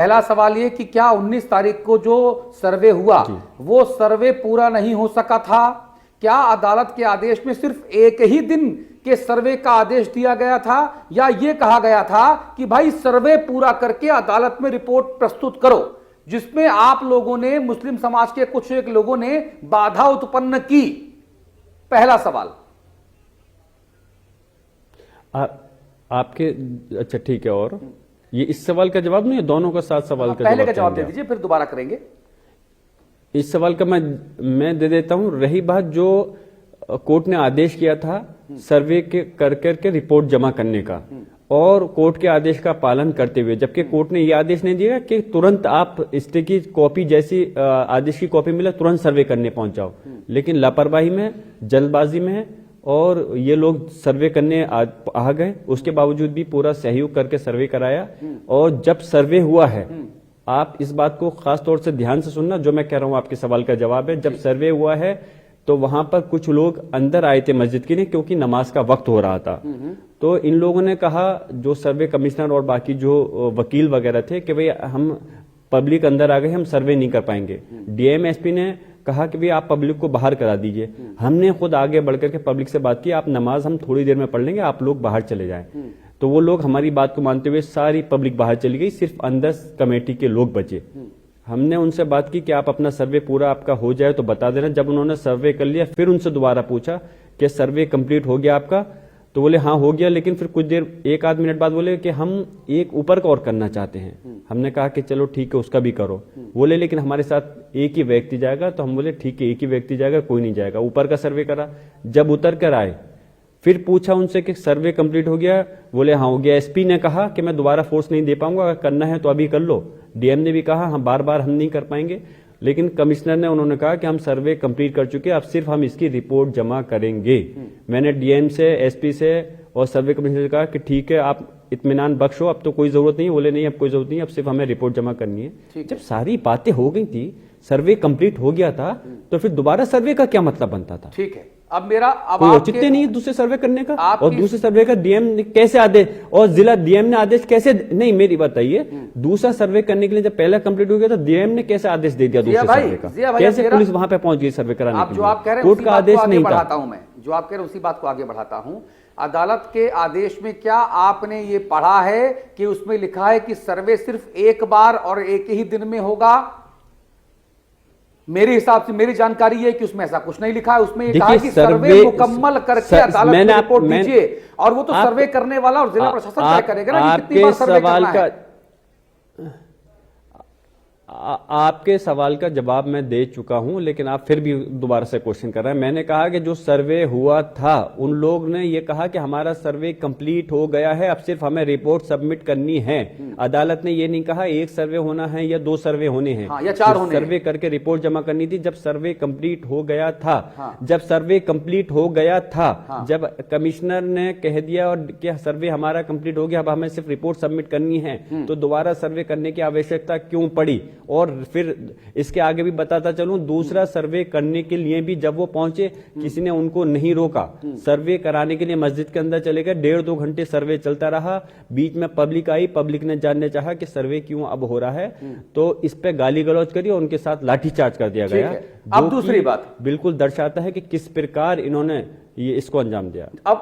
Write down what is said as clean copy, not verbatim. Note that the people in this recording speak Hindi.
पहला सवाल ये कि क्या 19 तारीख को जो सर्वे हुआ वो सर्वे पूरा नहीं हो सका था? क्या अदालत के आदेश में सिर्फ एक ही दिन के सर्वे का आदेश दिया गया था, या ये कहा गया था कि भाई सर्वे पूरा करके अदालत में रिपोर्ट प्रस्तुत करो, जिसमें आप लोगों ने, मुस्लिम समाज के कुछ एक लोगों ने बाधा उत्पन्न की? पहला सवाल। आपके अच्छा ठीक है, और ये इस सवाल का जवाब नहीं है, दोनों का साथ सवाल का पहले का जवाब दे दीजिए, फिर दोबारा करेंगे। इस सवाल का मैं दे देता हूं। रही बात जो कोर्ट ने आदेश किया था सर्वे के कर रिपोर्ट जमा करने का, और कोर्ट के आदेश का पालन करते हुए, जबकि कोर्ट ने यह आदेश नहीं दिया कि तुरंत आप इसकी की कॉपी, जैसी आदेश की कॉपी मिले तुरंत सर्वे करने पहुंच जाओ, लेकिन लापरवाही में, जल्दबाजी में, और ये लोग सर्वे करने आ गए। उसके बावजूद भी पूरा सहयोग करके सर्वे कराया, और जब सर्वे हुआ है, आप इस बात को खास तौर से ध्यान से सुनना, जो मैं कह रहा हूं आपके सवाल का जवाब है। जब सर्वे हुआ है तो वहां पर कुछ लोग अंदर आए थे मस्जिद के लिए, क्योंकि नमाज का वक्त हो रहा था। तो इन लोगों ने कहा, जो सर्वे कमिश्नर और बाकी जो वकील वगैरह थे, कि भाई हम पब्लिक अंदर आ गए, हम सर्वे नहीं कर पाएंगे। डीएम एसपी ने कहा कि भाई आप पब्लिक को बाहर करा दीजिए। हमने खुद आगे बढ़कर के पब्लिक से बात की, आप नमाज हम थोड़ी देर में पढ़ लेंगे, आप लोग बाहर चले जाएं। तो वो लोग हमारी बात को मानते हुए सारी पब्लिक बाहर चली गई, सिर्फ अंदर कमेटी के लोग बचे। हमने उनसे बात की कि आप अपना सर्वे पूरा आपका हो जाए तो बता देना। जब उन्होंने सर्वे कर लिया, फिर उनसे दोबारा पूछा कि सर्वे कंप्लीट हो गया आपका? तो बोले हाँ हो गया, लेकिन फिर कुछ देर, एक आध मिनट बाद बोले कि हम एक ऊपर का और करना चाहते हैं। हमने कहा कि चलो ठीक है, उसका भी करो। बोले लेकिन हमारे साथ एक ही व्यक्ति जाएगा। तो हम बोले ठीक है, एक ही व्यक्ति जाएगा, कोई नहीं जाएगा। ऊपर का सर्वे करा। जब उतर कर आए, फिर पूछा उनसे कि सर्वे कंप्लीट हो गया? बोले हाँ हो गया। एसपी ने कहा कि मैं दोबारा फोर्स नहीं दे पाऊंगा, अगर करना है तो अभी कर लो। डीएम ने भी कहा हाँ बार बार हम नहीं कर पाएंगे, लेकिन कमिश्नर ने, उन्होंने कहा कि हम सर्वे कंप्लीट कर चुके हैं, अब सिर्फ हम इसकी रिपोर्ट जमा करेंगे। मैंने डीएम से, एसपी से और सर्वे कमिश्नर से कहा कि ठीक है, आप इत्मीनान बख्शो, अब तो कोई जरूरत नहीं है। बोले नहीं अब कोई जरूरत नहीं है, अब सिर्फ हमें रिपोर्ट जमा करनी है। जब सारी बातें हो गई थी, सर्वे कंप्लीट हो गया था, तो फिर दोबारा सर्वे का क्या मतलब बनता था? ठीक है, अब मेरा कोई औचित्य नहीं है दूसरे सर्वे करने का। और दूसरे सर्वे का डीएम ने कैसे आदेश, और जिला डीएम ने आदेश कैसे नहीं, मेरी बताइए, दूसरा सर्वे करने के लिए जब पहला कंप्लीट हो गया तो डीएम ने कैसे आदेश दे दिया दूसरे सर्वे का? कैसे पुलिस वहां पे पहुंच गई सर्वे कराने के लिए? कोर्ट का आदेश नहीं था। जो आप कह रहे हैं उसी बात को आगे बढ़ाता हूं। अदालत के आदेश में क्या आपने ये पढ़ा है कि उसमें लिखा है कि सर्वे सिर्फ एक बार और एक ही दिन में होगा? मेरे हिसाब से, मेरी जानकारी है कि उसमें ऐसा कुछ नहीं लिखा है। उसमें ये कहा है कि सर्वे मुकम्मल करके अदालत में रिपोर्ट दीजिए, और वो तो सर्वे करने वाला और जिला प्रशासन तय करेगा ना कि कितनी बार सर्वे करना है। आपके सवाल का जवाब मैं दे चुका हूं, लेकिन आप फिर भी दोबारा से क्वेश्चन कर रहे हैं। मैंने कहा कि जो सर्वे हुआ था, उन लोग ने ये कहा कि हमारा सर्वे कंप्लीट हो गया है, अब सिर्फ हमें रिपोर्ट सबमिट करनी है। अदालत ने ये नहीं कहा एक सर्वे होना है या 2 सर्वे होने हैं, या 4 होने सर्वे करके रिपोर्ट जमा करनी थी। जब सर्वे कंप्लीट हो गया था, जब सर्वे कंप्लीट हो गया था, जब कमिश्नर ने कह दिया और कि सर्वे हमारा कंप्लीट हो गया, अब हमें सिर्फ रिपोर्ट सबमिट करनी है, तो दोबारा सर्वे करने की आवश्यकता क्यों पड़ी? और फिर इसके आगे भी बताता चलूं, दूसरा सर्वे करने के लिए भी जब वो पहुंचे, किसी ने उनको नहीं रोका। सर्वे कराने के लिए मस्जिद के अंदर चले गए, 1.5-2 घंटे सर्वे चलता रहा। बीच में पब्लिक आई, पब्लिक ने जानने चाहा कि सर्वे क्यों अब हो रहा है, तो इस पे गाली गलौज करी और उनके साथ लाठीचार्ज कर दिया गया। अब दूसरी बात बिल्कुल दर्शाता है कि किस प्रकार इन्होंने ये इसको अंजाम दिया। अब